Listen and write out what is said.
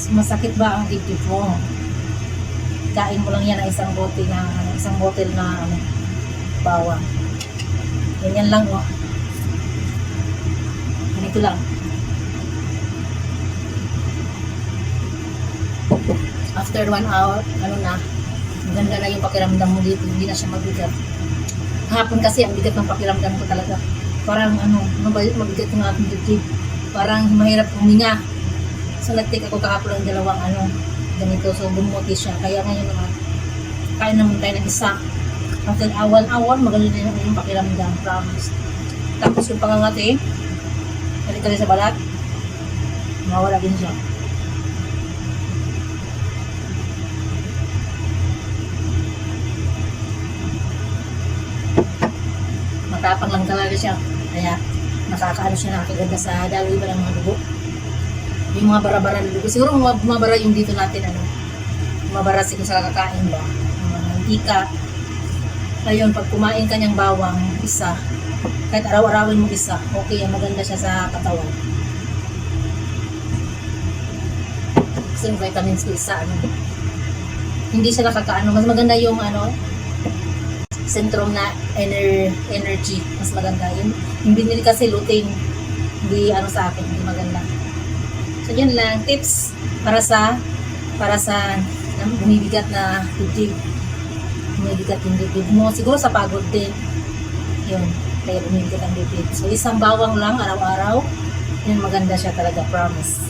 Masakit ba ang dibdib mo? Kain mo lang yan na isang bote na, isang bottle na bawang. Ganyan lang, oh. Ganito lang. After 1 hour, maganda na yung pakiramdam mo dito, hindi na siya mabigat. Hapon kasi, ang bigat ng pakiramdam ko talaga. Parang, mabigat yung aking dibdib. Parang mahirap huminga. So, nag-take ako kahapon ng dalawang, ganito. So, bumuti siya. Kaya ngayon naman, kain naman tayo ng isa. After 1 hour, maganda na yung pakiramdam. Promise. Tapos yung pangangati, kali-kali sa balat, mawala din siya. Matapang lang talaga siya. Kaya, nakakaano siya, nakakaganda sa daloy ba ng mga dugo. Yung mga bara-bara ng dugo. Siguro mabara yung dito natin, mabara siguro sa kakakain ba. Mantika. Ngayon, pag kumain ka niyang bawang, isa, kahit araw-arawin mo isa, okay, maganda siya sa katawan. Kasi yung vitamins ko isa, hindi siya nakakaano. Mas maganda yung, sentrum na energy. Mas maganda yun. Yung binili kasi lutein, hindi sa akin, hindi maganda. So, yun lang, tips para sa bumibigat na dibdib. Bumibigat yung dibdib mo. Siguro sa pagod din. Yun, kaya bumibigat ang dibdib. So, isang bawang lang, araw-araw. Yun, maganda siya talaga, promise.